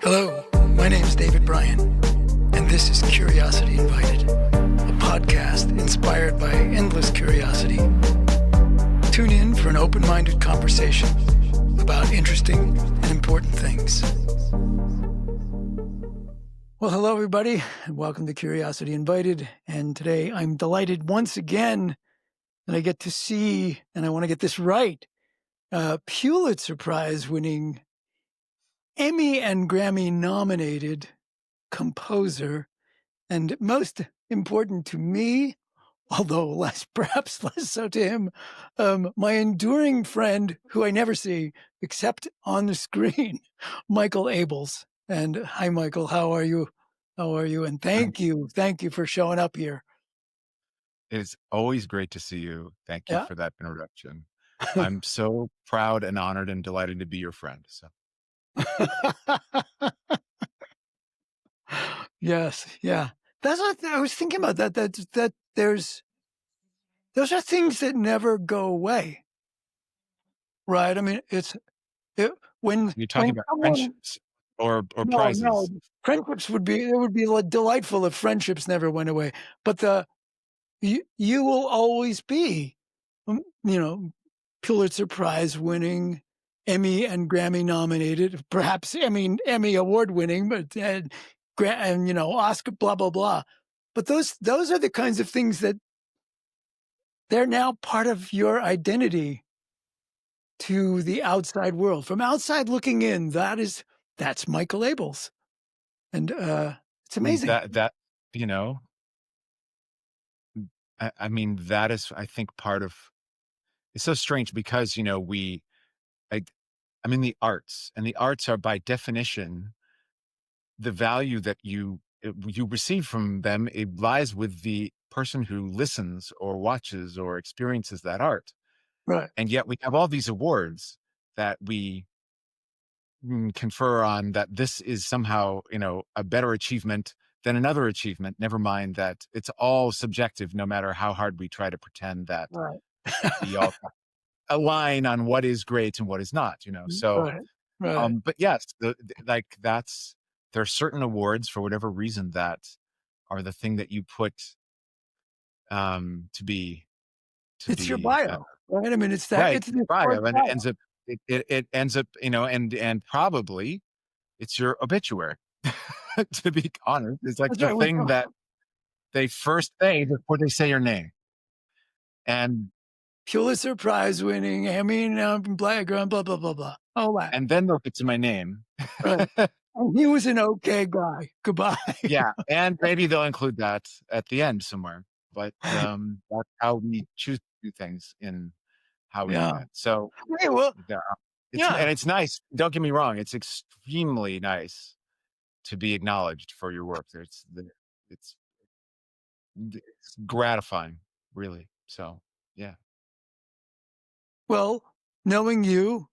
Hello, my name's David Bryan, and this is Curiosity Invited, a podcast inspired by endless curiosity. Tune in for an open-minded conversation about interesting and important things. Well, hello, everybody, and welcome to Curiosity Invited. And today I'm delighted once again that I get to see, and I want to get this right, Pulitzer Prize winning, Emmy and Grammy nominated composer, and most important to me, although perhaps less so to him, my enduring friend who I never see except on the screen, Michael Abels. And hi, Michael. How are you? How are you? And thank you for showing up here. It's always great to see you. Thank you Yeah. for that introduction. I'm so proud and honored and delighted to be your friend. So Yes, yeah. That's what I was thinking about. That those are things that never go away, right? I mean, when you're talking about someone friendships or no, prizes. friendships would be delightful if friendships never went away. But you will always be, Pulitzer Prize winning, Emmy and Grammy nominated, perhaps Emmy award winning, but and Oscar, blah blah blah. But those are the kinds of things that they're now part of your identity to the outside world. From outside looking in, that's Michael Abels, and it's I mean, amazing. you know, I mean, that is, I think, part of it's so strange because, I, I'm in the arts, and the arts are by definition the value that you receive from them. It lies with the person who listens or watches or experiences that art. Right. And yet we have all these awards that we confer on, that this is somehow, a better achievement than another achievement. Never mind that it's all subjective, no matter how hard we try to pretend that Right. we all align on what is great and what is not, So, Right. Right. but yes, there are certain awards for whatever reason that are the thing that you put to be It's your bio, right? I mean, it's right it's the bio, short and bio. it ends up, and probably it's your obituary. To be honest, it's like That's the right. thing that they first say before they say your name. And Pulitzer Prize winning, Emmy, blah blah blah blah blah. All that. and then they'll get to my name. Right. And he was an okay guy. Goodbye. Yeah, and maybe they'll include that at the end somewhere. But that's how we choose to do things in how we do Yeah. that. So Okay, well, yeah, yeah. it's nice. Don't get me wrong; it's extremely nice to be acknowledged for your work. It's it's gratifying, really. So yeah. Well, knowing you,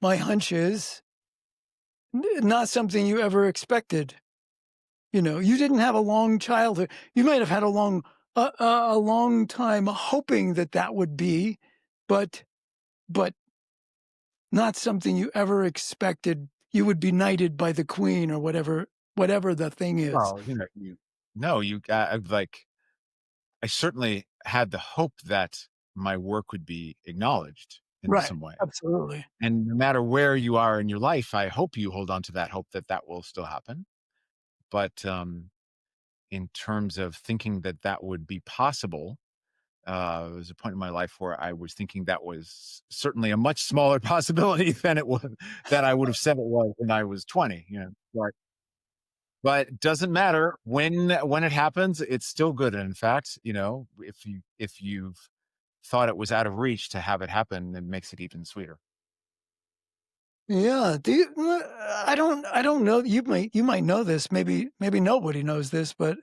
my hunch is not something you ever expected. You didn't have a long childhood. You might have had a long time hoping that would be, but not something you ever expected you would be knighted by the Queen or whatever the thing is. Well, I certainly had the hope that my work would be acknowledged in Right. some way. Absolutely. And no matter where you are in your life, I hope you hold on to that hope that that will still happen. But in terms of thinking that that would be possible, there was a point in my life where I was thinking that was certainly a much smaller possibility than it was, that I would have said it was when I was 20. But it doesn't matter when it happens. It's still good. And in fact, if you've thought it was out of reach, to have it happen, it makes it even sweeter. Yeah. I don't know. You might know this. Maybe nobody knows this, but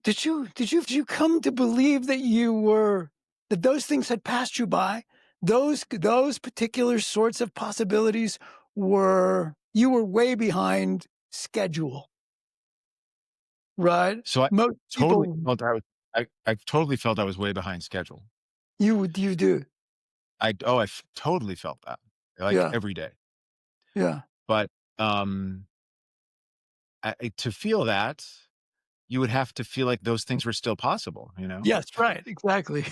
did you come to believe that those things had passed you by? Those particular sorts of possibilities you were way behind schedule, right? So Most people, I totally felt I was way behind schedule. you do. Totally felt that, like, Yeah. every day. Yeah. But, um, to feel that, you would have to feel like those things were still possible, you know? Yes, right, exactly.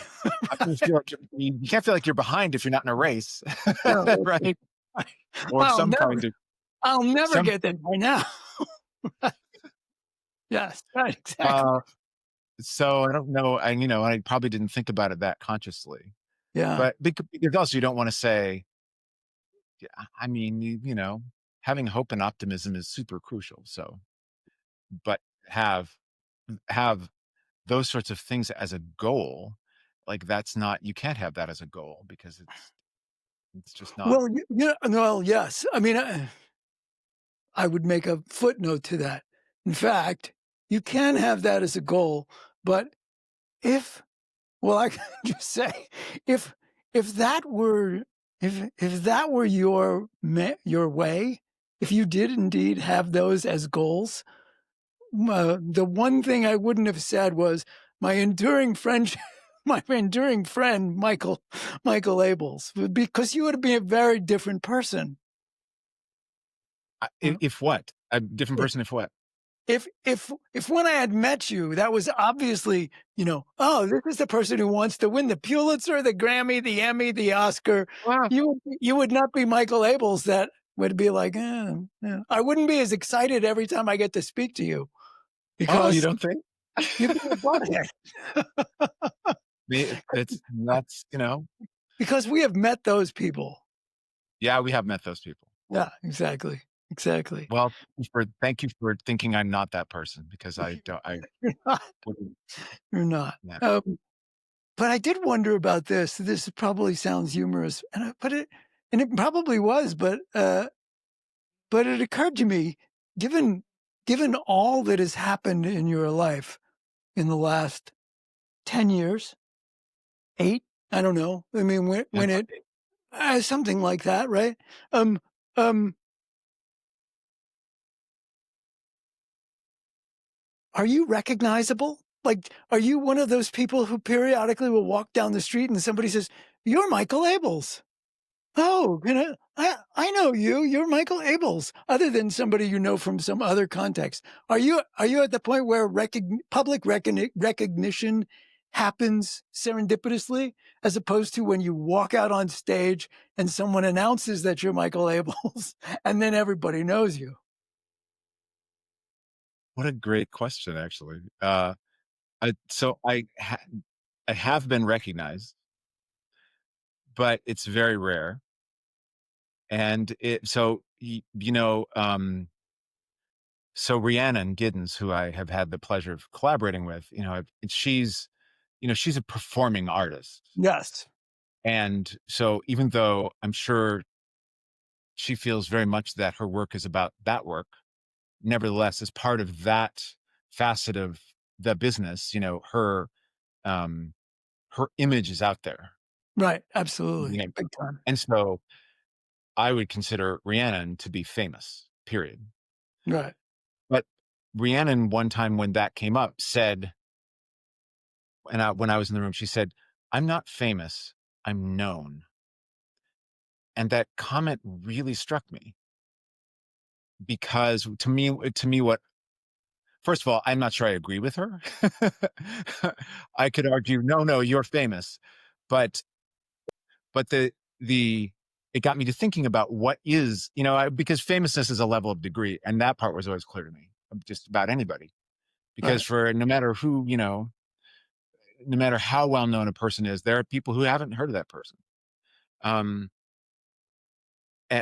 How can you feel like you can't feel like you're behind if you're not in a race, No, right? right. Or I'll some never kind of I'll never some get there by now. Yes, right, exactly. uh, so I don't know, I probably didn't think about it that consciously, Yeah. but because also you don't wanna say, yeah, I mean, having hope and optimism is super crucial, so but have have those sorts of things as a goal, like, that's not you can't have that as a goal because it's just not. Well, well, yes. I mean, I would make a footnote to that. In fact, you can have that as a goal, but if well, I can just say, if if that were if that were your way, if you did indeed have those as goals, the one thing I wouldn't have said was my enduring friendship, my enduring friend Michael Abels, because you would be a very different person. Uh, If what? A different If person if what? if when I had met you, that was obviously, oh, this is the person who wants to win the Pulitzer, the Grammy, the Emmy, the Oscar. Ah. You would not be Michael Abels. That would be like, I wouldn't be as excited every time I get to speak to you Oh, you because don't think? you'd be a butthead. That's Because we have met those people. yeah, we have met those people. Yeah, exactly, exactly. Well, thank you for thinking I'm not that person because I You're not. wouldn't. You're not. Yeah. But I did wonder about this. This probably sounds humorous, and it probably was, but it occurred to me, given given all that has happened in your life in the last 10 years, 8, I don't know. I mean, Yeah, when it something like that, right? Um, um, are you recognizable? Like, are you one of those people who periodically will walk down the street and somebody says, "You're Michael Abels." Oh, I know you. You're Michael Abels. Other than somebody you know from some other context, are you at the point where public recognition happens serendipitously, as opposed to when you walk out on stage and someone announces that you're Michael Abels, and then everybody knows you? what a great question, actually. So I have been recognized, but it's very rare, and so Rhiannon Giddens, who I have had the pleasure of collaborating with, she's a performing artist. Yes, And so even though I'm sure she feels very much that her work is about that work, nevertheless, as part of that facet of the business, um, her image is out there. right, absolutely, You know, big time. and so I would consider Rhiannon to be famous, period. Right, But Rhiannon, one time when that came up, said, and when I was in the room, she said, "I'm not famous, I'm known." And that comment really struck me because to me, what first of all, I'm not sure I agree with her. I could argue, no, no, you're famous, but but the it got me to thinking about what is because famousness is a level of degree, and that part was always clear to me, just about anybody, because right, for no matter how well known a person is, there are people who haven't heard of that person. Um,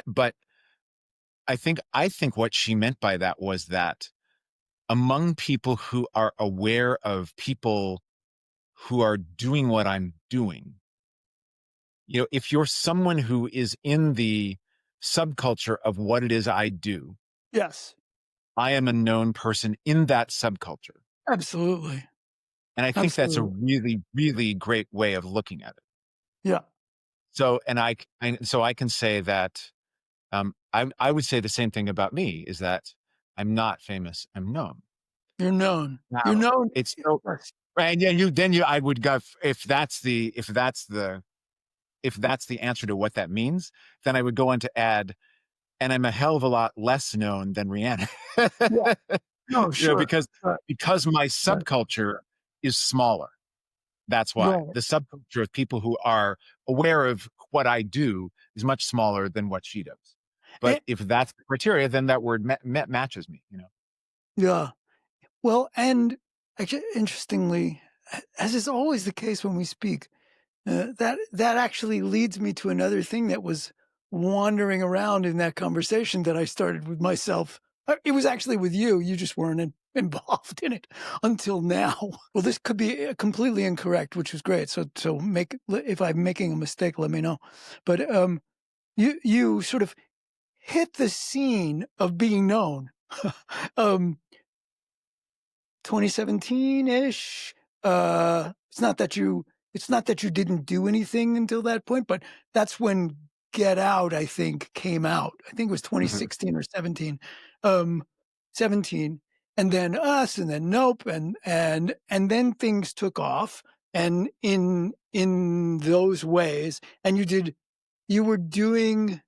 but I think what she meant by that was that among people who are aware of people who are doing what I'm doing, if you're someone who is in the subculture of what it is I do, yes, I am a known person in that subculture. absolutely, And I think that's a absolutely, really, really great way of looking at it. yeah, So I can say that I would say the same thing about me is that I'm not famous, I'm known. you're known, you're Now known. it's so Yes. right. Yeah, I would go if that's the answer to what that means, then I would go on to add and I'm a hell of a lot less known than Rihanna. Yeah. No, You know, sure. because my Right. subculture is smaller. That's why. Right. The subculture of people who are aware of what I do is much smaller than what she does. But And, if that's the criteria, then that word matches me, you know? yeah. Well, and actually, interestingly, as is always the case when we speak, that actually leads me to another thing that was wandering around in that conversation that I started with myself. It was actually with you. You just weren't involved in it until now. Well, this could be completely incorrect, which is great. So if I'm making a mistake, let me know. But you sort of hit the scene of being known. um, 2017-ish. It's not that you didn't do anything until that point, but that's when Get Out, I think, came out. I think it was Mhm. 2016 or 17. Um, 17, and then Us, and then Nope, and then things took off, and in those ways, and you were doing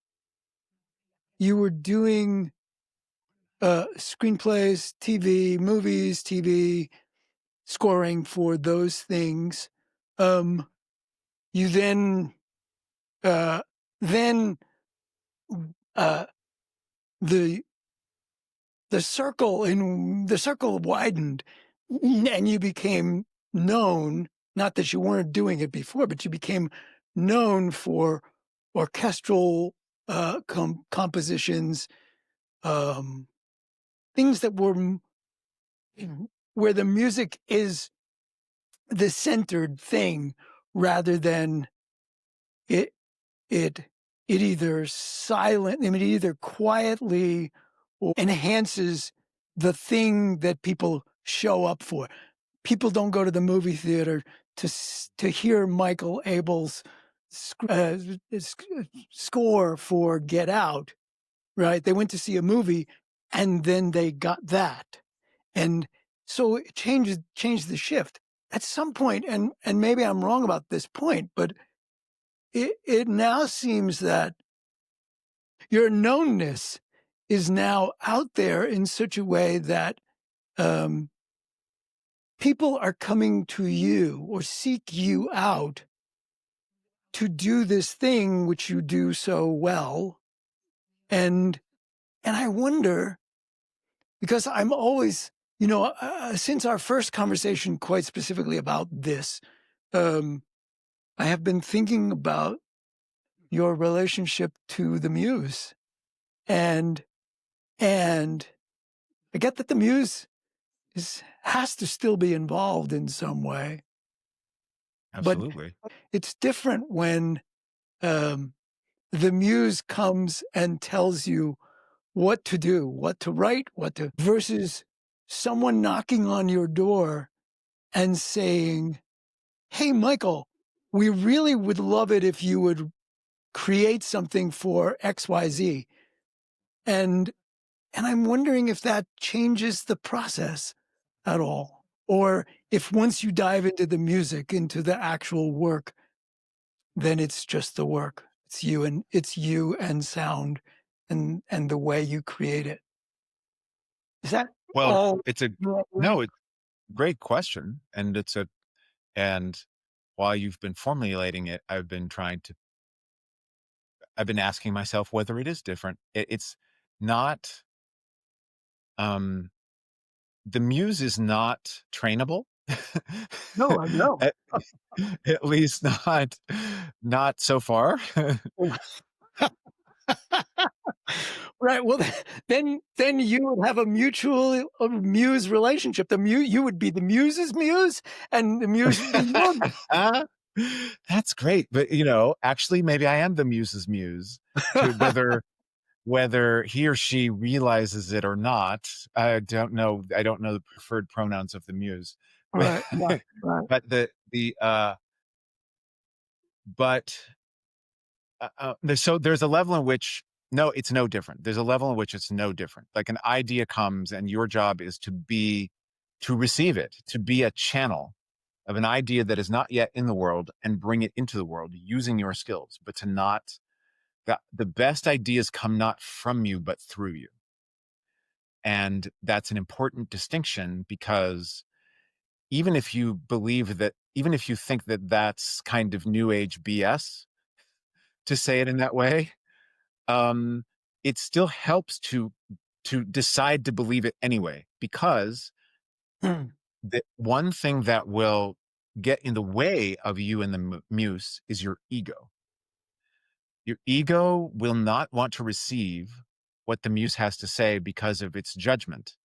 screenplays, TV, movies, TV, scoring for those things. Um, you uh, then uh, the the circle widened, and you became known. Not that you weren't doing it before, but you became known for orchestral compositions, um, things that were where the music is the centered thing rather than it it it either quietly or enhances the thing that people show up for. People don't go to the movie theater to hear Michael Abels' score for Get Out, right? They went to see a movie, and then they got that, and so it changed the shift at some point. And maybe I'm wrong about this point, but it now seems that your knownness is now out there in such a way that um, people are coming to you or seek you out to do this thing which you do so well. And I wonder, because I'm always, since our first conversation, quite specifically about this, um, I have been thinking about your relationship to the Muse, and and I get that the Muse has to still be involved in some way, but Absolutely. it's different when um, the Muse comes and tells you what to do, what to write, versus someone knocking on your door and saying, "Hey, Michael, we really would love it if you would create something for XYZ." And I'm wondering if that changes the process at all, or if once you dive into the music, into the actual work, then it's just the work. It's you and sound, and the way you create it. Is that Well, all? it's a Yeah. no, it's a great question, and while you've been formulating it, I've been asking myself whether it is different. It's not, um the Muse is not trainable. No, I know. At at least not so far. Right. Well, then you would have a mutual muse relationship. You would be the muse's muse, and the muse would be your That's great, but, actually, maybe I am the Muse's muse, to whether he or she realizes it or not. I don't know the preferred pronouns of the Muse. But right, right, right. but but there's a level in which no, it's no different. There's a level in which it's no different. Like an idea comes, and your job is to receive it, to be a channel of an idea that is not yet in the world and bring it into the world using your skills, but to not the best ideas come not from you, but through you. And that's an important distinction because even if you think that that's kind of new age BS to say it in that way, um, it still helps to decide to believe it anyway, because Mm, the one thing that will get in the way of you and the muse is your ego. Your ego will not want to receive what the muse has to say because of its judgment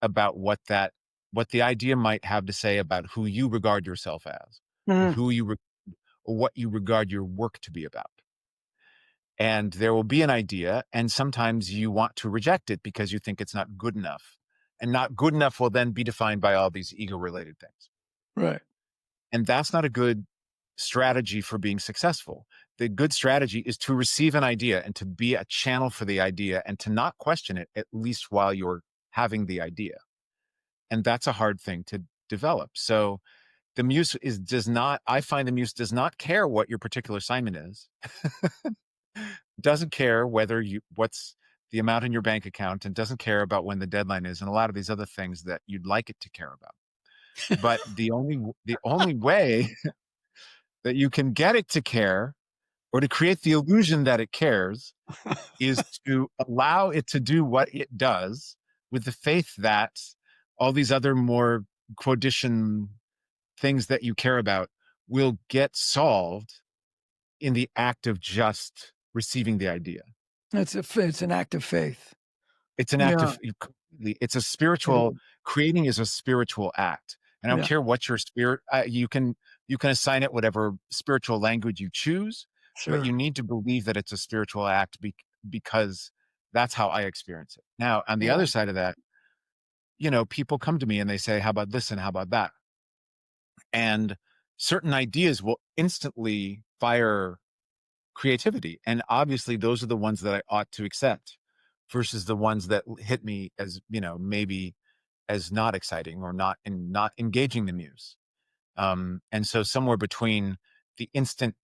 about what the idea might have to say about who you regard yourself as, or mm, or what you regard your work to be about. And there will be an idea, and sometimes you want to reject it because you think it's not good enough. And not good enough will then be defined by all these ego related things. right. And that's not a good strategy for being successful. The good strategy is to receive an idea and to be a channel for the idea and to not question it, at least while you're having the idea. And that's a hard thing to develop. So the muse does not, I find the muse does not care what your particular assignment is. Doesn't care what's the amount in your bank account, and doesn't care about when the deadline is, and a lot of these other things that you'd like it to care about. But the only way that you can get it to care, or to create the illusion that it cares, is to allow it to do what it does, with the faith that all these other more quotidian things that you care about will get solved in the act of just receiving the idea. It's an act of faith. It's an act Yeah. of it's a It spiritual is. creating is a spiritual act. And I don't Yeah. care what your spirit, you can assign it whatever spiritual language you choose, but Sure. you need to believe that it's a spiritual act because that's how I experience it. Now, on the Yeah. other side of that, people come to me and they say, "How about this and how about that?" And certain ideas will instantly fire creativity. And obviously those are the ones that I ought to accept versus the ones that hit me as, maybe as not exciting or not engaging the muse. And so somewhere between the instant,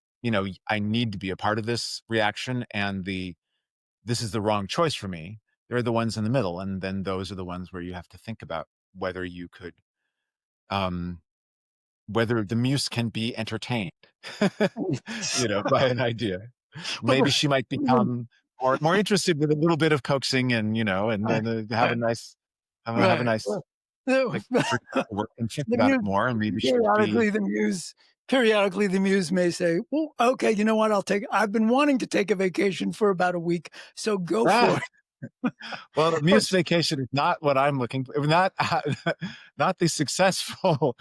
I need to be a part of this reaction, and this is the wrong choice for me. There are the ones in the middle. And then those are the ones where you have to think about whether you could, um, whether the muse can be entertained, by an idea. But Maybe she might become more interested with a little bit of coaxing, and, and right, then right, have a right. nice, Well, the like, for work and think the about it muse more, and maybe she'll be periodically the muse periodically the muse may say, "Well, okay, you know what? I've been wanting to take a vacation for about a week, so go for ah, it." well, the But muse vacation is not what I'm looking for. Not not the successful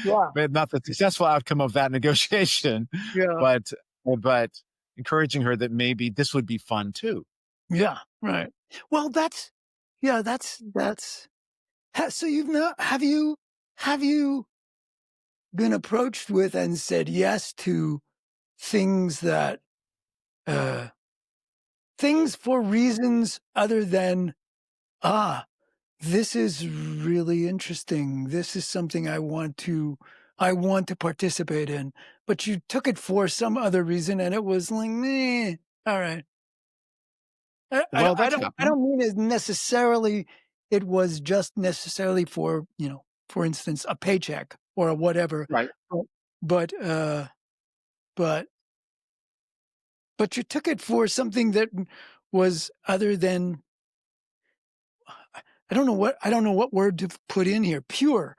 yeah, not the successful outcome of that negotiation, yeah, but but encouraging her that maybe this would be fun too. yeah, right. Well, that's so you've not have you been approached with and said yes to things that, uh things for reasons other than, "Ah, this is really interesting. This is something I want to participate in." But you took it for some other reason and it was like, "Meh, all right." Well, I that's don't happened. mean as necessarily it was just necessarily for, for instance, a paycheck or a whatever, Right. but but, but but you took it for something that was other than, I don't know what word to put in here, pure,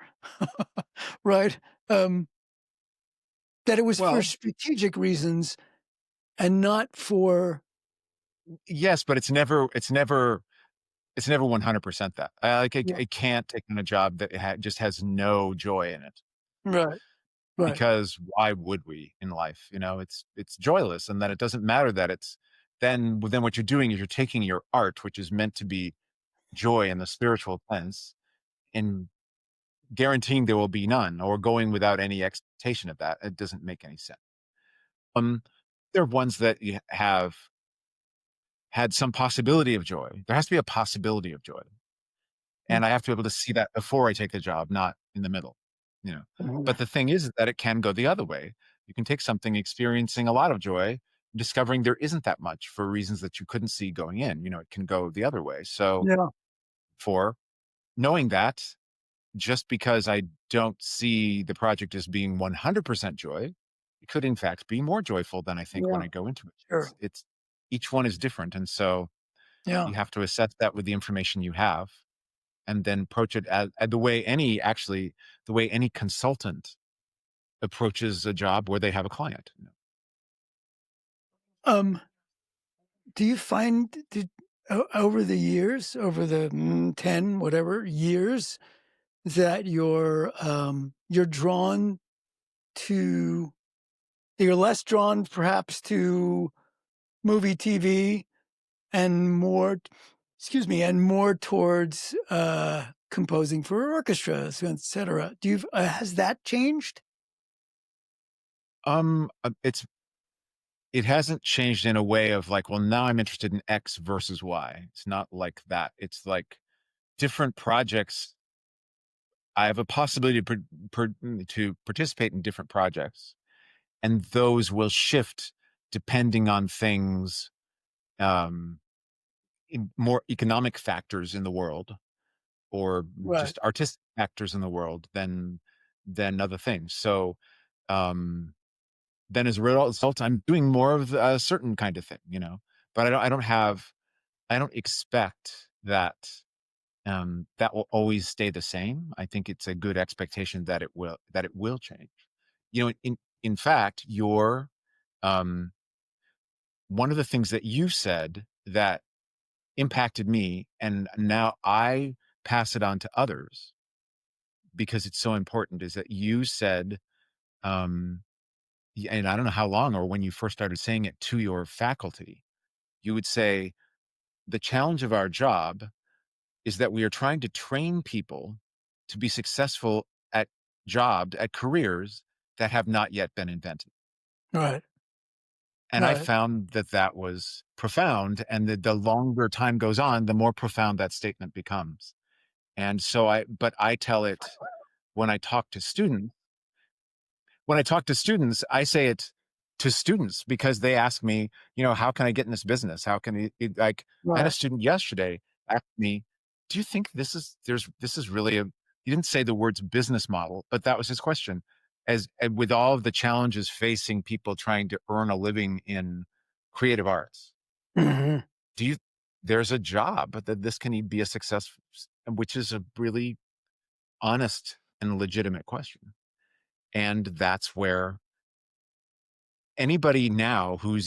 right? Um, that it was for Well, strategic reasons and not for, yes, but it's never 100% that. yeah, I can't take on a job that just has no joy in it, right, right, because why would we in life? It's joyless, and then it doesn't matter that it's then what you're doing is you're taking your art, which is meant to be joy in the spiritual sense, and guaranteeing there will be none, or going without any expectation of that. It doesn't make any sense. Um, there are ones that you have had some possibility of joy. There has to be a possibility of joy. mm, And I have to be able to see that before I take the job, not in the middle, you know. mhm, But the thing is that it can go the other way. You can take something experiencing a lot of joy, discovering there isn't that much for reasons that you couldn't see going in. It can go the other way. So, Yeah. for knowing that, just because I don't see the project as being 100% joy, it could in fact be more joyful than I think when Yeah. I go into it. Sure. It's each one is different, and so Yeah. you have to assess that with the information you have, and then approach it as the way any consultant approaches a job where they have a client. Um, do you find over the years, over the 10 whatever years, that you're drawn to you're less drawn perhaps to movie TV and more and more towards composing for orchestras, etc. Do you has that changed? It hasn't changed in a way of like, well, now I'm interested in X versus Y. It's not like that. It's like different projects. I have a possibility to participate in different projects, and those will shift depending on things, um, more economic factors in the world, or Right. just artistic factors in the world than other things. So, um, then as a result, I'm doing more of a certain kind of thing. But I don't expect that will always stay the same. I think it's a good expectation that it will change. In fact, um, one of the things that you said that impacted me, and now I pass it on to others because it's so important, is that you said, um, and I don't know how long or when you first started saying it to your faculty, you would say, the challenge of our job is that we are trying to train people to be successful at careers that have not yet been invented. Right. And I Right. found that that was profound, and the longer time goes on, the more profound that statement becomes. And so but I tell it when I talk to students. When I talk to students, I say it to students because they ask me, how can I get in this business? How can like, I had a Right. student yesterday ask me, do you think this is really he didn't say the words business model, but that was his question. And with all of the challenges facing people trying to earn a living in creative arts, Hmm. do you, there's a job that this can be a success, which is a really honest and legitimate question. And that's where anybody now who's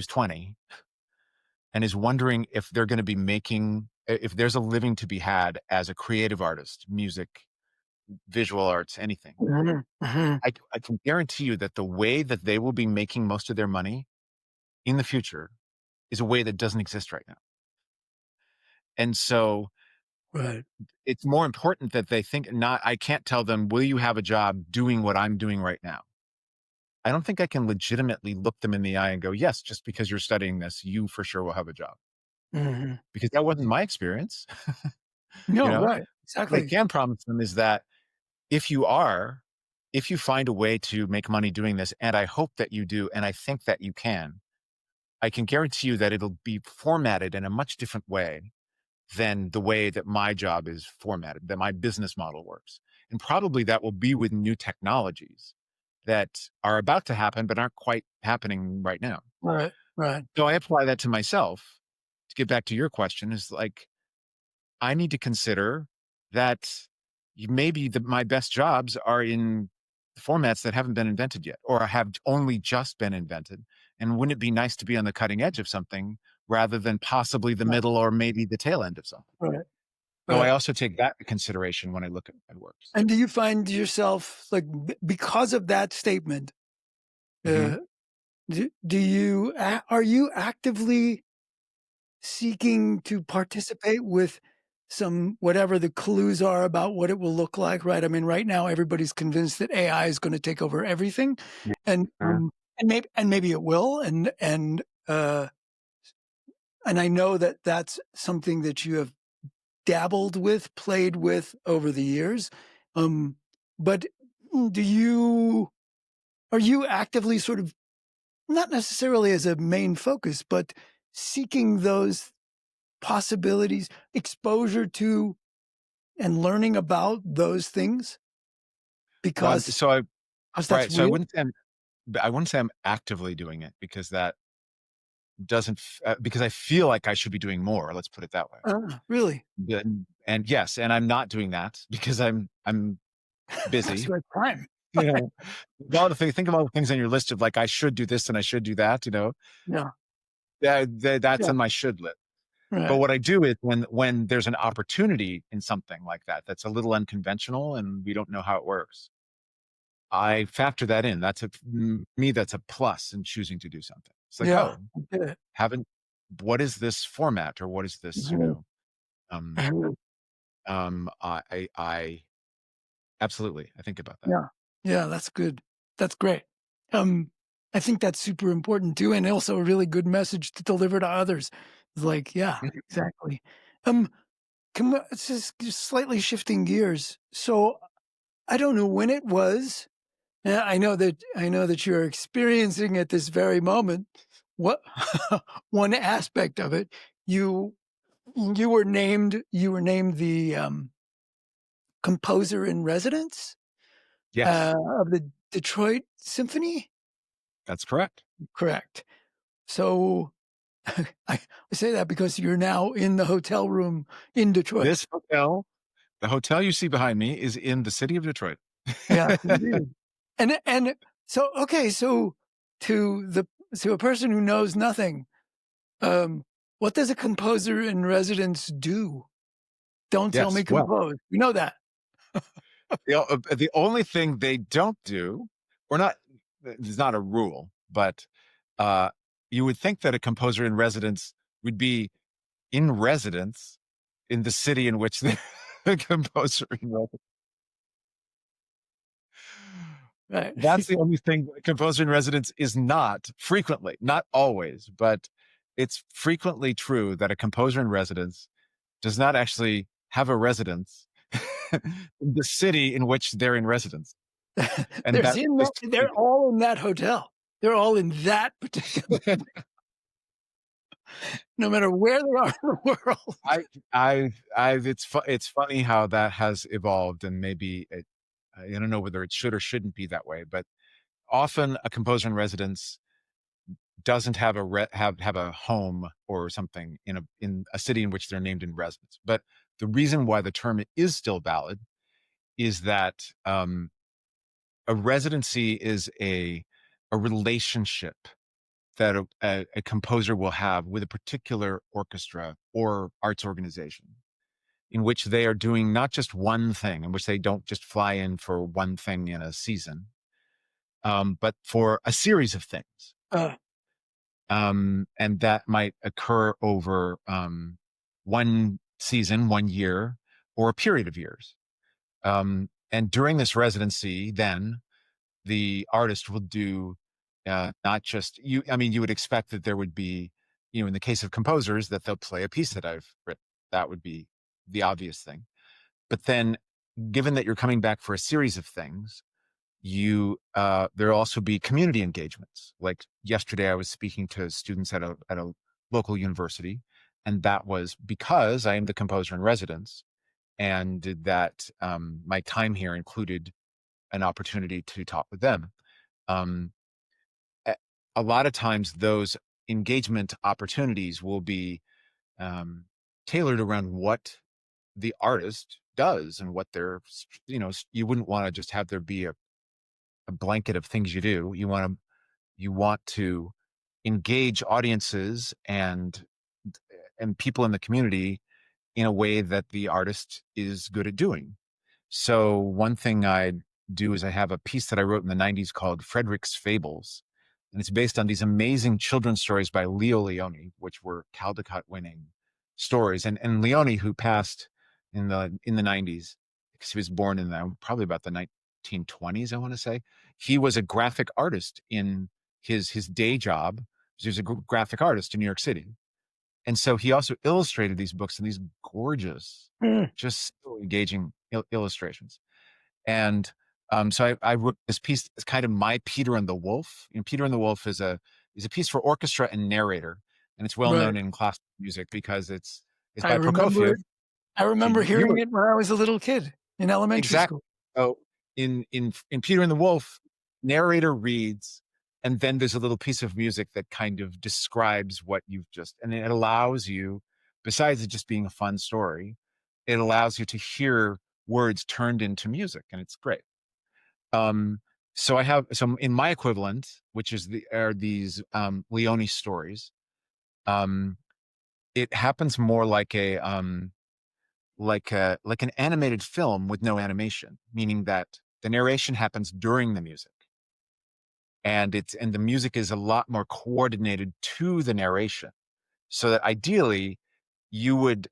20 and is wondering if they're going to be if there's a living to be had as a creative artist, music, visual arts, anything, Hmm. Hmm. I can guarantee you that the way that they will be making most of their money in the future is a way that doesn't exist right now. And so Right. it's more important that they think, not, I can't tell them, will you have a job doing what I'm doing right now? I don't think I can legitimately look them in the eye and go, yes, just because you're studying this, you for sure will have a job, Hmm. because that wasn't my experience. you No. know, Right. what I Exactly. can promise them is that if you are, if you find a way to make money doing this, and I hope that you do, and I think that you can, I can guarantee you that it'll be formatted in a much different way than the way that my job is formatted, that my business model works. And probably that will be with new technologies that are about to happen, but aren't quite happening right now. Right. Right. So I apply that to myself. To get back to your question, is like, I need to consider that maybe my best jobs are in formats that haven't been invented yet, or have only just been invented. And wouldn't it be nice to be on the cutting edge of something rather than possibly the Right. middle or maybe the tail end of something? Right. So I Right. also take that into consideration when I look at my works. And do you find yourself like because of that statement? Hmm. Uh, are you actively seeking to participate with some whatever the clues are about what it will look like, right? I mean, right now everybody's convinced that AI is going to take over everything, and Yeah. maybe it will, and I know that that's something that you have dabbled with, played with over the years. Um, but do you are you actively sort of not necessarily as a main focus, but seeking those possibilities, exposure to and learning about those things Well, I'm because so I that's right, so real? I wouldn't say I'm actively doing it because that doesn't because I feel like I should be doing more, let's put it that way. Really? And yes, and I'm not doing that because I'm That's busy. your time. You know, all the think of all the things on your list of like I should do this and I should do that, you know. Yeah, That's yeah, on my should list. But right. what I do is when there's an opportunity in something like that that's a little unconventional and we don't know how it works, I factor that in. Me, that's a plus in choosing to do something. It's like, Yeah, oh, I get it. haven't what is this format or what is this, Mhm, um mhm. I absolutely I think about that. Yeah, yeah, that's good. That's great. Um, I think that's super important too, and also a really good message to deliver to others. It's like, yeah, Mhm. exactly. Um, it's just slightly shifting gears. So I don't know when it was. I know that you're experiencing at this very moment what one aspect of it. You you were named the composer in residence Yes, of the Detroit Symphony. that's correct. Correct. So I say that because you're now in the hotel room in Detroit. This hotel, the hotel you see behind me is in the city of Detroit. Yes, indeed. And so okay, so to the to a person who knows nothing, um, what does a composer in residence do? Don't tell Yes, me well, compose. We know that. the only thing they don't do, or not, it's not a rule, but uh, you would think that a composer in residence would be in residence in the city in which the composer in residence. Right. That's the only thing a composer in residence is not frequently, not always, but it's frequently true that a composer in residence does not actually have a residence in the city in which they're in residence. And There's that in is that they're all in that hotel. They're all in that particular no matter where they are in the world. I it's funny how that has evolved and maybe I don't know whether it should or shouldn't be that way, but often a composer in residence doesn't have have a home or something in a city in which they're named in residence. But the reason why the term is still valid is that a residency is a relationship that a composer will have with a particular orchestra or arts organization in which they are doing not just one thing, in which they don't just fly in for one thing in a season, but for a series of things. Uh, And that might occur over one season, 1 year, or a period of years. And during this residency, then the artist will do not just you. I mean, you would expect that there would be, in the case of composers, that they'll play a piece that I've written. That would be the obvious thing. But then, given that you're coming back for a series of things, there'll also be community engagements. Like yesterday, I was speaking to students at a local university, and that was because I am the composer in residence, and that my time here included an opportunity to talk with them. Um, a, a lot of times, those engagement opportunities will be um, tailored around what the artist does and what they're, you wouldn't want to just have there be a blanket of things you do. You want to engage audiences and people in the community in a way that the artist is good at doing. So one thing I do is I have a piece that I wrote in the 90s called Frederick's Fables. And it's based on these amazing children's stories by Leo Leone, which were Caldecott winning stories. And Leone, who passed in the 90s, because he was born in probably about the 1920s, I want to say. He was a graphic artist in his day job. He was a graphic artist in New York City. And so he also illustrated these books in these gorgeous, mm, just so engaging illustrations. And so I wrote this piece. It's kind of my Peter and the Wolf. Peter and the Wolf is is a piece for orchestra and narrator, and it's well Right. known in classical music because it's I by remember Prokofiev. it. I remember Genius. You hearing were it when I was a little kid in elementary exactly. school. So in Peter and the Wolf, narrator reads, and then there's a little piece of music that kind of describes what you've just, and it allows you, besides it just being a fun story, it allows you to hear words turned into music, and it's great. Um, so in my equivalent, which is are these Leone stories. Um, it happens more like an animated film with no animation, meaning that the narration happens during the music, and the music is a lot more coordinated to the narration, so that ideally you would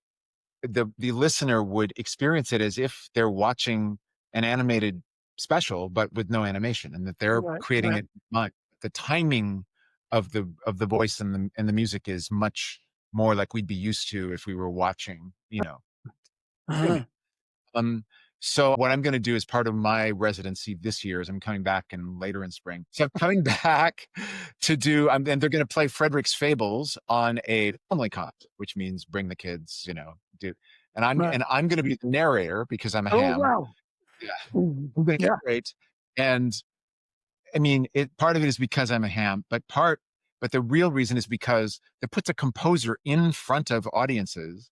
the listener would experience it as if they're watching an animated special, but with no animation, and that they're Right, creating right. it. The timing of the voice and the music is much more like we'd be used to if we were watching, Uh-huh. streaming. Um, so what I'm going to do as part of my residency this year is I'm coming back and later in spring. So I'm coming back to do, and they're going to play Frederick's Fables on a family concert, which means bring the kids, do. Right. And I'm going to be the narrator because I'm a Oh, ham. wow. Yeah, Mhm. I'm going to Yeah, narrate, and I mean, part of it is because I'm a ham, but the real reason is because it puts a composer in front of audiences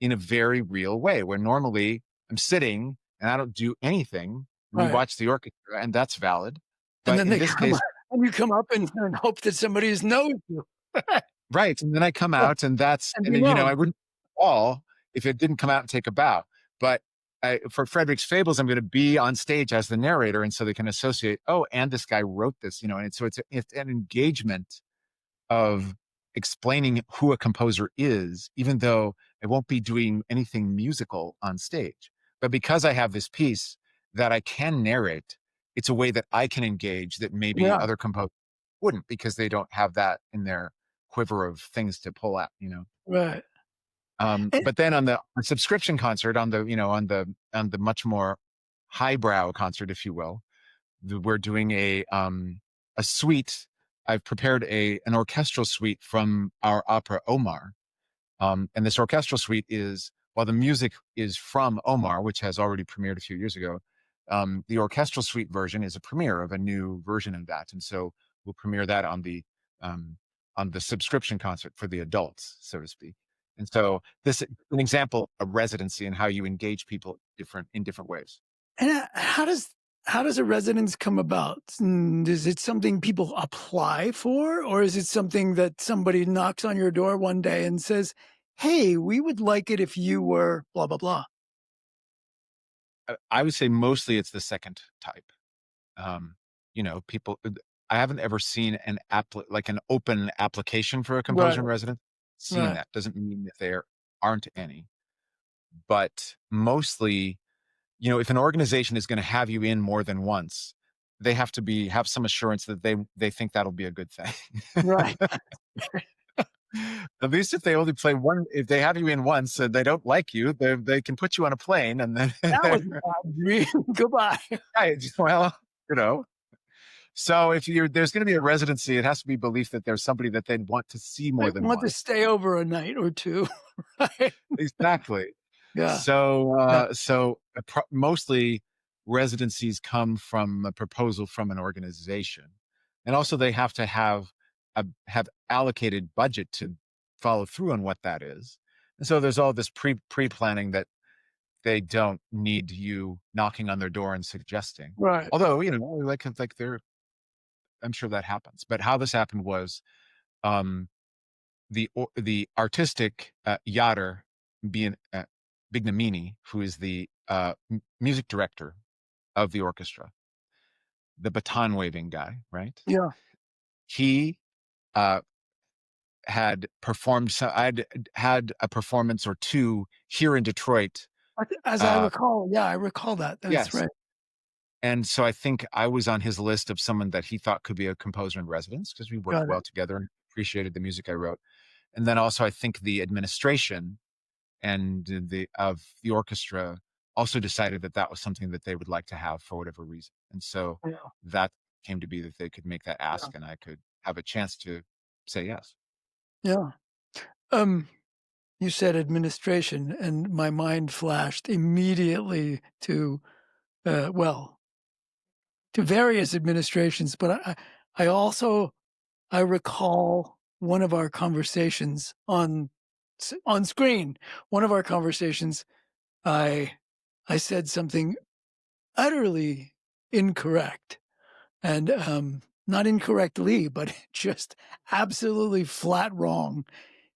in a very real way, where normally I'm sitting and I don't do anything. We right. watch the orchestra, and that's valid. And But then in they this come up case, and you come up and hope that somebody knows you. right. And then I come out, And and be then, I known. wouldn't fall if it didn't come out and take a bow. But for Frederick's Fables, I'm going to be on stage as the narrator. And so they can associate, oh, and this guy wrote this, and so it's an engagement of explaining who a composer is, even though I won't be doing anything musical on stage. But because I have this piece that I can narrate, it's a way that I can engage that maybe Yeah, other composers wouldn't, because they don't have that in their quiver of things to pull out. right. And But then on the subscription concert, on the much more highbrow concert, if you will, we're doing a suite. I've prepared an orchestral suite from our opera Omar, and this orchestral suite is, while the music is from Omar, which has already premiered a few years ago. The orchestral suite version is a premiere of a new version of that, and so we'll premiere that um, on the subscription concert for the adults, so to speak. And so this an example of residency and how you engage people in different ways. how does a residence come about? Is it something people apply for, or is it something that somebody knocks on your door one day and says, "Hey, we would like it if you were blah blah blah." I would say mostly it's the second type. Um, people. I haven't ever seen like an open application for a Right, composer in residence. Seen right, that doesn't mean that there aren't any, but mostly, if an organization is going to have you in more than once, they have to have some assurance that they think that'll be a good thing. right. At least if they only play one, if they have you in once and they don't like you, they can put you on a plane and then That was a bad dream. Goodbye. right, well, you know. So if there's going to be a residency, it has to be belief that there's somebody that they'd want to see I more than want to once. stay over a night or two. Right? Exactly. Yeah, So, yeah, mostly residencies come from a proposal from an organization, and also they have to have allocated budget to follow through on what that is. And so there's all this pre planning that they don't need you knocking on their door and suggesting. right. Although, like they're, I'm sure that happens. But how this happened was, um, the artistic Yader being Bignamini, who is the music director of the orchestra, the baton waving guy, right? Yeah. He uh, had performed. So I'd had a performance or two here in Detroit. As I Uh, recall, yeah, I recall that. That's yes, right. and so I think I was on his list of someone that he thought could be a composer in residence because we worked Got well it. together and appreciated the music I wrote. And then also I think the administration and the orchestra also decided that that was something that they would like to have for whatever reason. And so Yeah, that came to be that they could make that yeah. ask, and I could have a chance to say yes. Yeah. Um, you said administration, and my mind flashed immediately to, well, to various administrations, but I also I recall one of our conversations on screen. One of our conversations, I I said something utterly incorrect, and not incorrectly, but just absolutely flat wrong.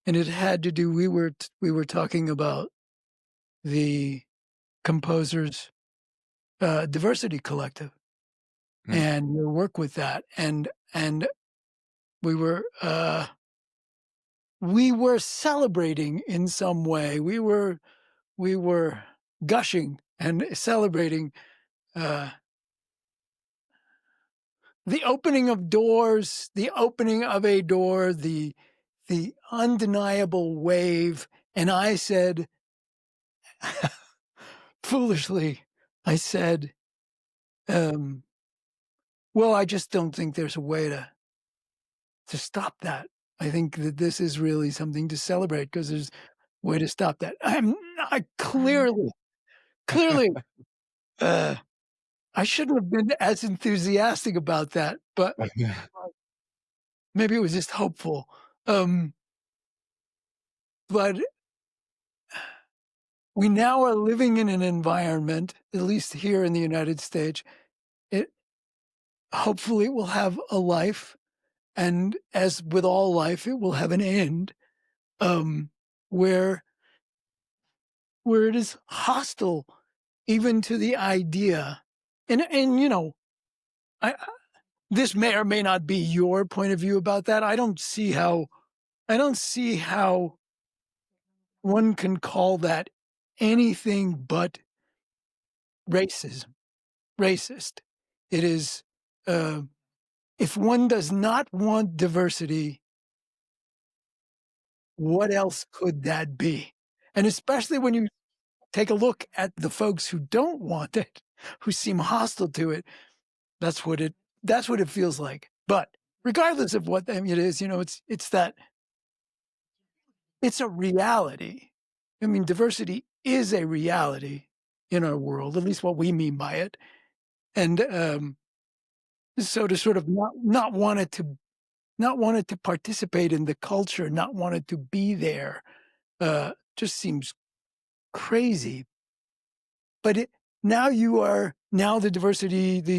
And it had to do. We were talking about the composers diversity collective Mm, and your work with that, and we were uh, we were celebrating in some way. We were gushing and celebrating uh, the opening of doors, the opening of a door, the undeniable wave. And I said, foolishly, I said, um, "Well, I just don't think there's a way to stop that. I think that this is really something to celebrate because there's a way to stop that." I clearly, uh, I shouldn't have been as enthusiastic about that, but maybe it was just hopeful. Um, but we now are living in an environment, at least here in the United States. It hopefully it will have a life, and as with all life, it will have an end. Um, where where it is hostile, even to the idea, and I this may or may not be your point of view about that. I don't see how one can call that anything but racism, racist. It is, uh, if one does not want diversity, what else could that be? And especially when you take a look at the folks who don't want it, who seem hostile to it, that's what it that's what it feels like. But regardless of what I mean, it is, it's that it's a reality. I mean, diversity is a reality in our world, at least what we mean by it. And so to sort of not want it to participate in the culture, not want it to be there, just seems crazy. But now the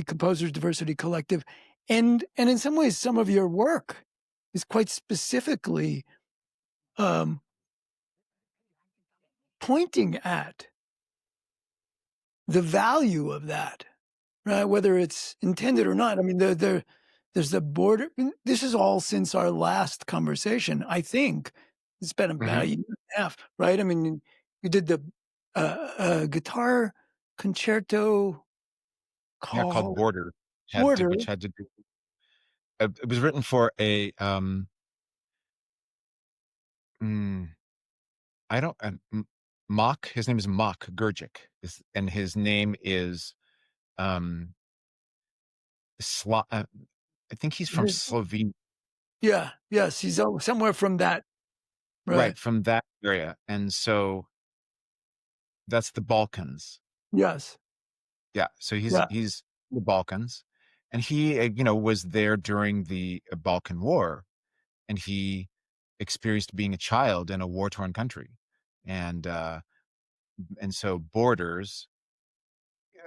Composers Diversity Collective, and in some ways, some of your work is quite specifically um, pointing at the value of that, right? Whether it's intended or not. I mean, there's the border. This is all since our last conversation. I think it's been about a mhm. year and a half, right? I mean, you did the guitar concerto Yeah, called called Border, Border. which had to do it was written for a, mm, I don't Mock, his name is Mock Gurgic, and his name is, um, I think he's from Slovenia. Yeah, yes, he's somewhere from that, right? Right, from that area, and so that's the Balkans. Yes, Yeah, so yeah, he's the Balkans, and he, was there during the, Balkan War, and he experienced being a child in a war-torn country, and, uh, and so Borders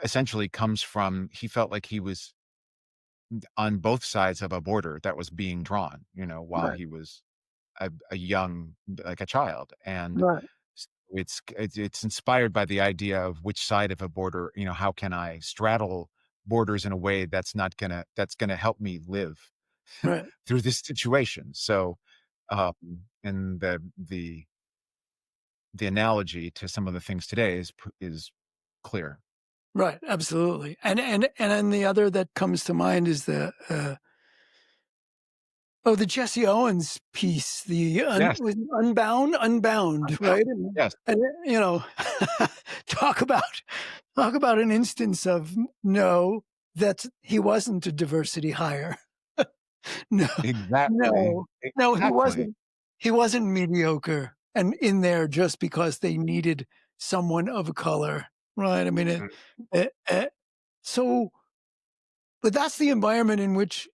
essentially comes from he felt like he was on both sides of a border that was being drawn, while right, he was a young like a child, and right, it's inspired by the idea of which side of a border, how can I straddle borders in a way that's gonna help me live right, through this situation. So, um, and the analogy to some of the things today is clear. right, absolutely. And then the other that comes to mind is the Jesse Owens piece, Yes. was it Unbound, right? Yes. And talk about talk about an instance of no, that he wasn't a diversity hire. No, Exactly, no, no, exactly. he wasn't mediocre and in there just because they needed someone of color, right? I mean, Mm, so but that's the environment in which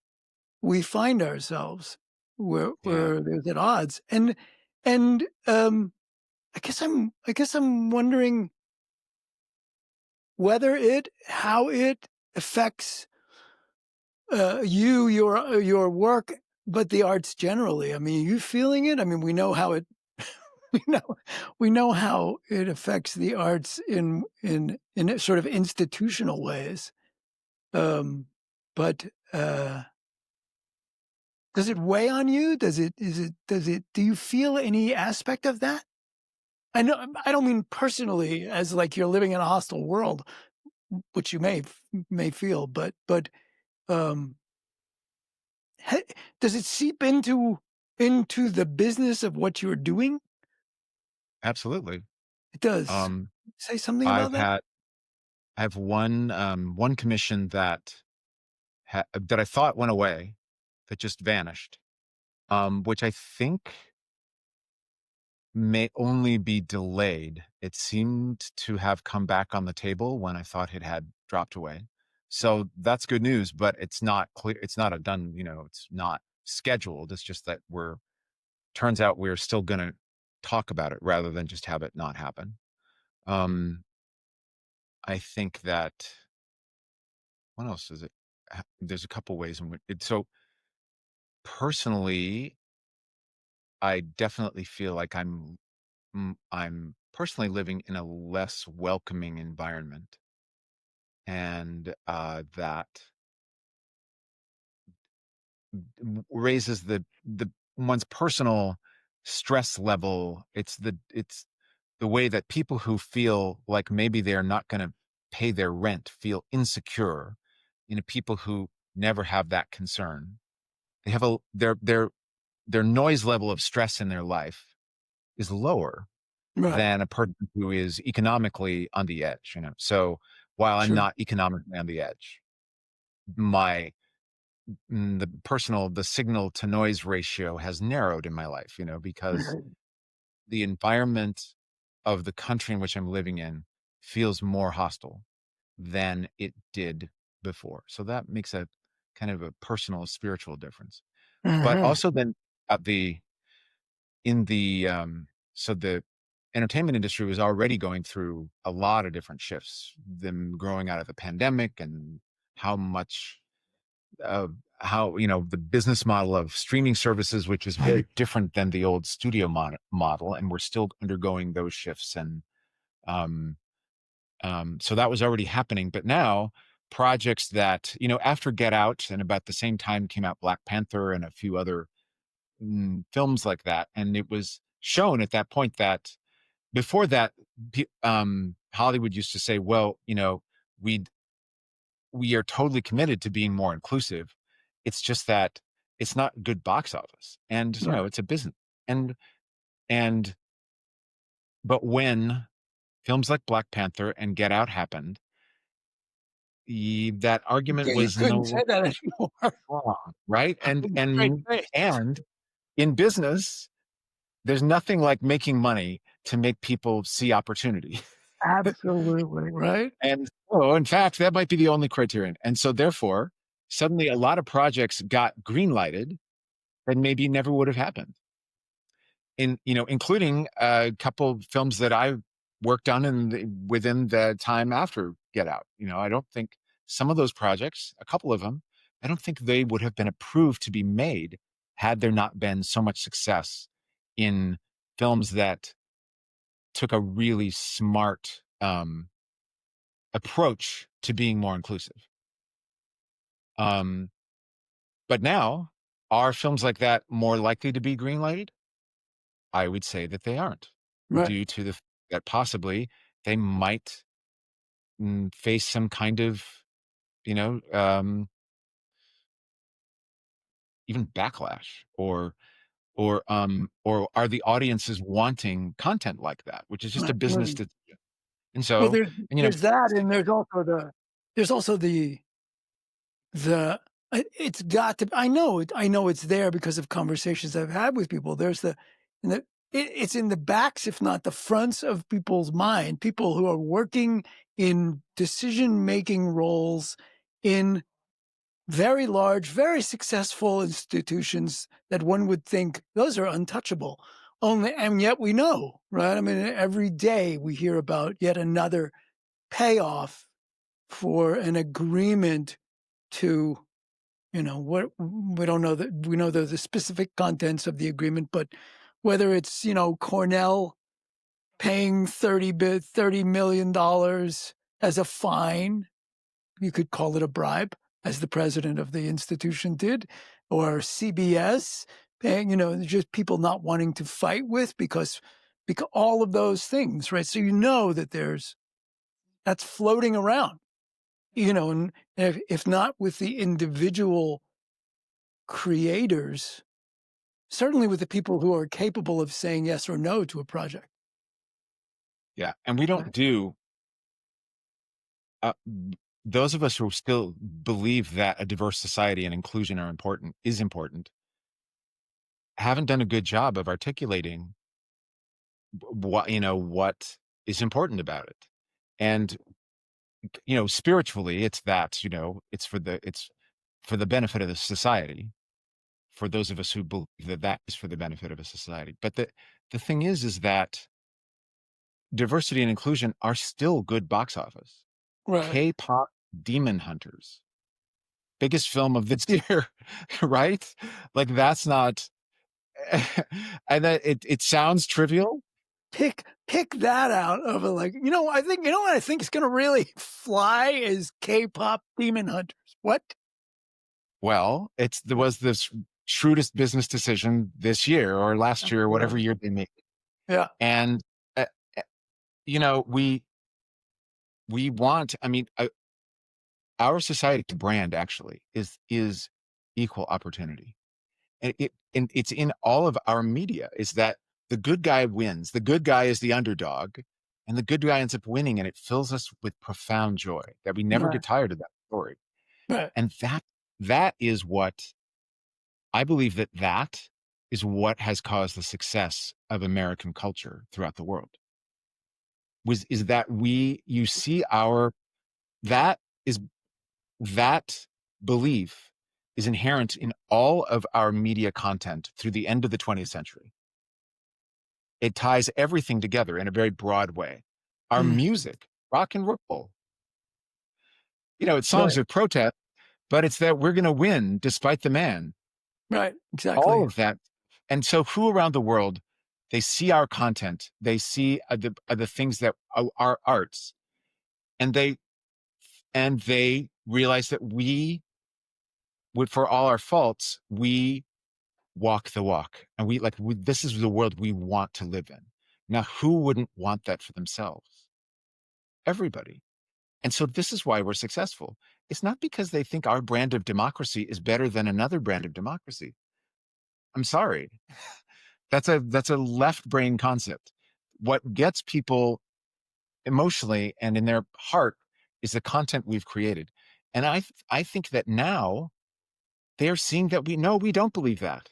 we find ourselves, yeah, where there's at odds, and I guess I'm wondering whether how it affects your work, but the arts generally. I mean, are you feeling it? I mean, we know how it we know we know how it affects the arts in sort of institutional ways. Um, but does it weigh on you? Does it do you feel any aspect of that? I know I don't mean personally as like you're living in a hostile world, which you may feel, but um He does it seep into the business of what you're doing? absolutely. It does. Um, Say something I've about that? had I have one commission that that I thought went away, that just vanished, which I think may only be delayed. It seemed to have come back on the table when I thought it had dropped away. So that's good news, but it's not clear. It's not a done, it's not scheduled. It's just that turns out we're still going to talk about it rather than just have it not happen. Um, I think that, what else is it? There's a couple ways in which so personally, I definitely feel like I'm personally living in a less welcoming environment, and that raises the one's personal stress level. It's the way that people who feel like maybe they're not going to pay their rent feel insecure. People who never have that concern. They have a their noise level of stress in their life is lower Right. than a person who is economically on the edge. So while I'm Sure. not economically on the edge, my the signal to noise ratio has narrowed in my life, because Right. the environment of the country in which I'm living in feels more hostile than it did before. So that makes a kind of a personal spiritual difference. But Uh-huh. also then at the in the so the entertainment industry was already going through a lot of different shifts, them growing out of the pandemic and how much how the business model of streaming services, which is very different than the old studio model, and we're still undergoing those shifts. And um, so that was already happening. But now projects that after Get Out and about the same time came out Black Panther and a few other films like that, and it was shown at that point that before that, Hollywood used to say, well, we we are totally committed to being more inclusive. It's just that it's not good box office, and Right. it's a business. And and but when films like Black Panther and Get Out happened, that argument Yeah, you was couldn't no say that anymore. wrong, right? And Great and face. and in business, there's nothing like making money to make people see opportunity. Absolutely, right? And so, in fact, that might be the only criterion. And so, therefore, suddenly a lot of projects got green lighted that maybe never would have happened. Including a couple films that I worked on within the time after Get Out. I don't think some of those projects, a couple of them, I don't think they would have been approved to be made had there not been so much success in films that took a really smart approach to being more inclusive. Um, but now, are films like that more likely to be greenlighted? I would say that they aren't, Right. due to that possibly they might face some kind of, you know, um, even backlash, or are the audiences wanting content like that, which is just a Right, business right. decision. And Well, so, and, there's that, and there's also the It's got to. I know it. I know it's there because of conversations I've had with people. There's and the it's in the backs, if not the fronts, of people's mind. People who are working in decision making roles in very large, very successful institutions that one would think those are untouchable. Only, and yet we know, right? I mean, every day we hear about yet another payoff for an agreement to, what we don't know that we know the specific contents of the agreement, but whether it's, Cornell paying $30 million as a fine, you could call it a bribe, as the president of the institution did, or CBS paying, just people not wanting to fight with because all of those things, right? So that that's floating around, and if not with the individual creators, certainly with the people who are capable of saying yes or no to a project. Yeah, and we don't Right. do those of us who still believe that a diverse society and inclusion are important, haven't done a good job of articulating what is important about it. And spiritually, it's that, it's for the benefit of the society, for those of us who believe that that is for the benefit of a society. But the thing is that diversity and inclusion are still good box office. Right. K-pop Demon Hunters, biggest film of this year, right? Like that's not and that it sounds trivial. Pick that out of a, like, I think, what I think is going to really fly is K-pop Demon Hunters. What? Well, there was this shrewdest business decision this year or last year or whatever Whatever. year they made. Yeah. And uh, uh, we want, I mean, our society brand actually is equal opportunity. And it's in all of our media, is that the good guy wins. The good guy is the underdog, and the good guy ends up winning, and it fills us with profound joy that we never Right. get tired of that story. Right. And that is what I believe, that is what has caused the success of American culture throughout the world. Is that you see that is that belief is inherent in all of our media content through the end of the 20th century. It ties everything together in a very broad way. Our Mm. music, rock and roll, it's songs Right. of protest, but it's that we're going to win despite the man. Right. All Exactly. of that. And so who around the world, they see our content, they see the things that are arts, and they realize that we would, for all our faults, we walk the walk, and this is the world we want to live in. Now, who wouldn't want that for themselves? Everybody. And so this is why we're successful. It's not because they think our brand of democracy is better than another brand of democracy. I'm sorry. That's a left brain concept. What gets people emotionally and in their heart is the content we've created. And I think that now they're seeing that we don't believe that.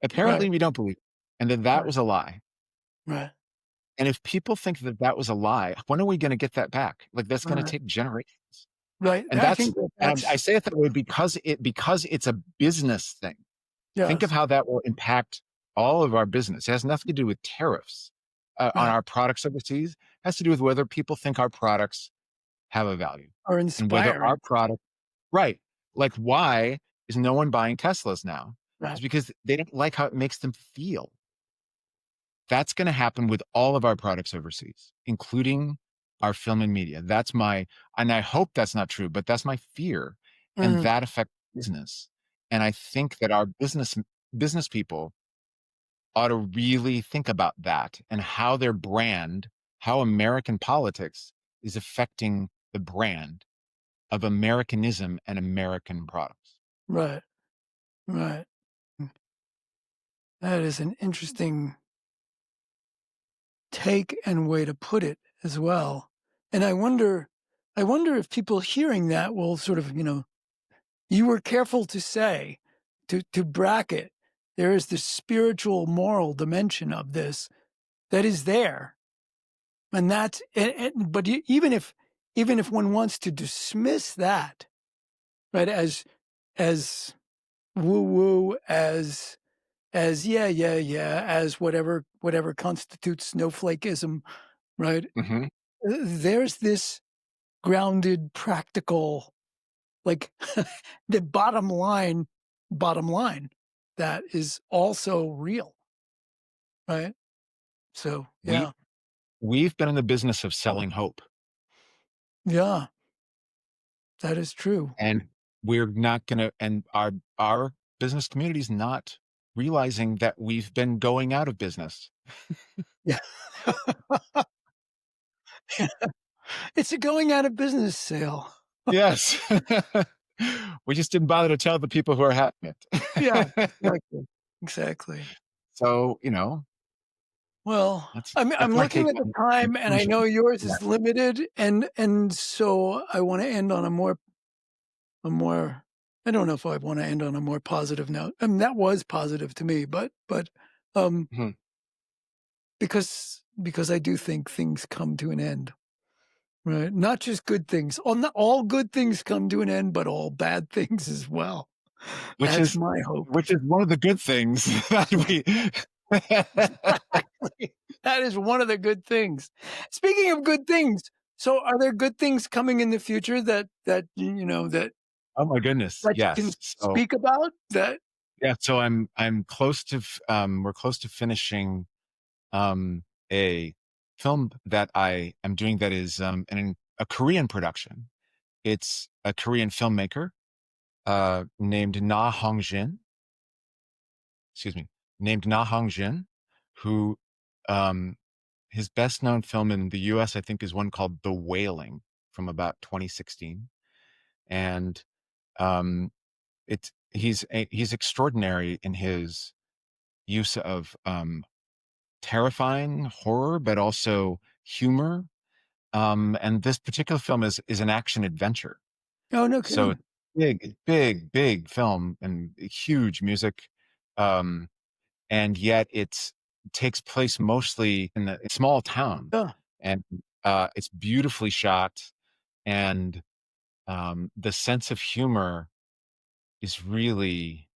Right. Apparently we don't believe it, and then that Right. was a lie. Right. And if people think that that was a lie, when are we going to get that back? Like that's going to Right. take generations. Right. And I think I that's say it that way because it's a business thing. Think of yes. how that will impact all of our business. It has nothing to do with tariffs on Right. our products overseas. It has to do with whether people think our products have a value Or and whether our inspiring. product, right? Like, why is no one buying Teslas now? It's Right. because they don't like how it makes them feel. That's going to happen with all of our products overseas, including our film and media. And I hope that's not true, but that's my fear. And Mhm. that affects business. And I think that our business people ought to really think about that and how their brand, how American politics is affecting the brand of Americanism and American products. Right. Right. That is an interesting take and way to put it as well. And I wonder if people hearing that will sort of, you were careful to say, to bracket, there is the spiritual, moral dimension of this that is there. And that's, but even if one wants to dismiss that, right, as woo woo, as yeah, as whatever constitutes snowflakeism, right? Hmm. There's this grounded, practical, like the bottom line that is also real, right? So We we've been in the business of selling hope, yeah, that is true. and we're not gonna and our business community is not realizing that we've been going out of business. Yeah. It's a going out of business sale. Yes. We just didn't bother to tell the people who are having Yeah, it. exactly. Exactly. So, Well, that's I'm my looking take at the on time, and I know inclusion. yours Yeah. is limited, and so I wanna end on a more I don't know if I wanna end on a more positive note. I mean, that was positive to me, but, um, Mhm. because I do think things come to an end, right? Not just good things. Not all good things come to an end, but all bad things as well. Which That's is my hope. which is one of the good things that we That is one of the good things. Speaking of good things, so are there good things coming in the future that Oh my goodness, that you can yes. So, speak about? That yeah, so I'm close to we're close to finishing, a film that I am doing that is, a Korean production. It's a Korean filmmaker, named Na Hong-jin, excuse me, named Na Hong-jin, who, um his best known film in the US, I think, is one called The Wailing from about 2016. And um, he's extraordinary in his use of terrifying horror, but also humor. And this particular film is an action adventure. oh, no So kidding. it's big film and huge music. Um, and yet it takes place mostly in a small town, Yeah. and it's beautifully shot, and the sense of humor is really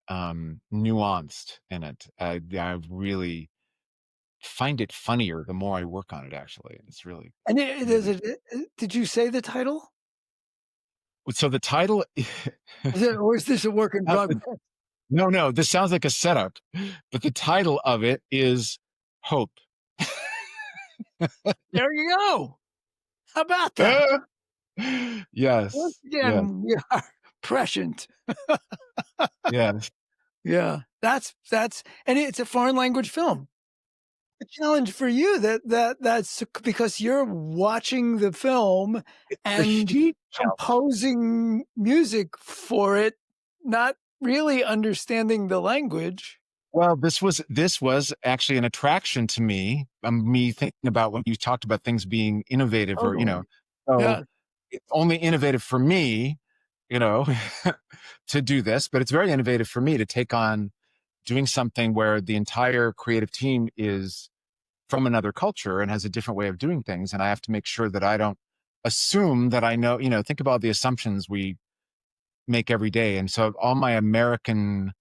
nuanced in it. I really find it funnier the more I work on it. Actually, it's really, And really. did you say the title? So the title, Or is this a work in progress? no, no, this sounds like a setup, but the title of it is Hope. There you go. How about that? Ah! Once Yes, yes, again, we are prescient. yes. Yeah. That's and it's a foreign language film. A challenge for you that's because you're watching the film It's a and huge challenge. composing music for it, not really understanding the language. Well, this was actually an attraction to me, me thinking about when you talked about things being innovative or, Totally. so Yeah. it's only innovative for me, you know, to do this, but it's very innovative for me to take on doing something where the entire creative team is from another culture and has a different way of doing things. And I have to make sure that I don't assume that I know, think about the assumptions we make every day. And so all my American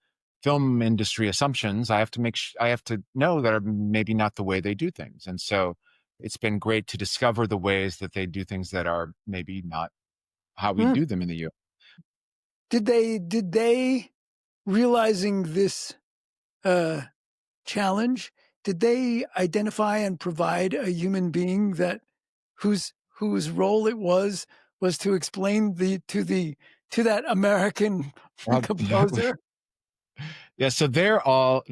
film industry assumptions, I have to know that are maybe not the way they do things. And so it's been great to discover the ways that they do things that are maybe not how we Hmm. do them in the U.S. Did they realizing this uh challenge, did they identify and provide a human being that whose role it was to explain to that American composer? Yeah, so they're all,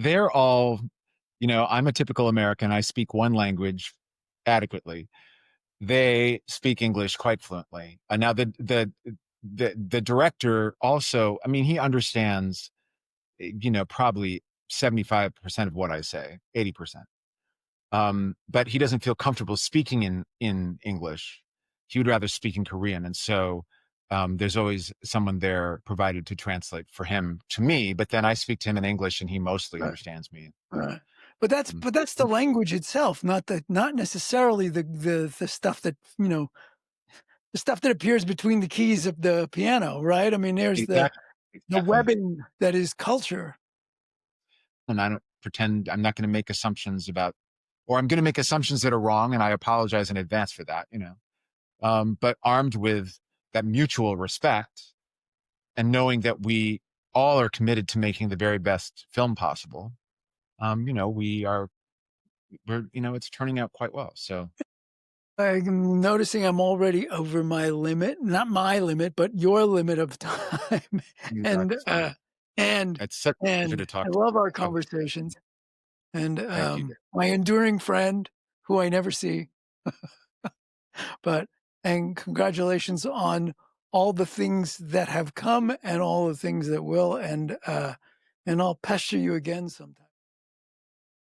I'm a typical American. I speak one language adequately. They speak English quite fluently. Now the director also, I mean, he understands, probably 75% of what I say, 80%. But he doesn't feel comfortable speaking in English. He would rather speak in Korean. And so there's always someone there provided to translate for him to me, but then I speak to him in English and he mostly Right, understands me. right. But that's the Mm. language itself, not necessarily the stuff that, the stuff that appears between the keys of the piano, right? I mean, there's Exactly, the exactly. webbing that is culture. And I don't pretend I'm not going to make assumptions about, or I'm going to make assumptions that are wrong, and I apologize in advance for that, but armed with that mutual respect and knowing that we all are committed to making the very best film possible, it's turning out quite well. So I'm noticing I'm already over my limit, not my limit, but your limit of time. And, that's fine. and, It's such a pleasure and to I talk to love you. our So conversations. And, thank you. my enduring friend who I never see, and congratulations on all the things that have come and all the things that will. And I'll pester you again sometime.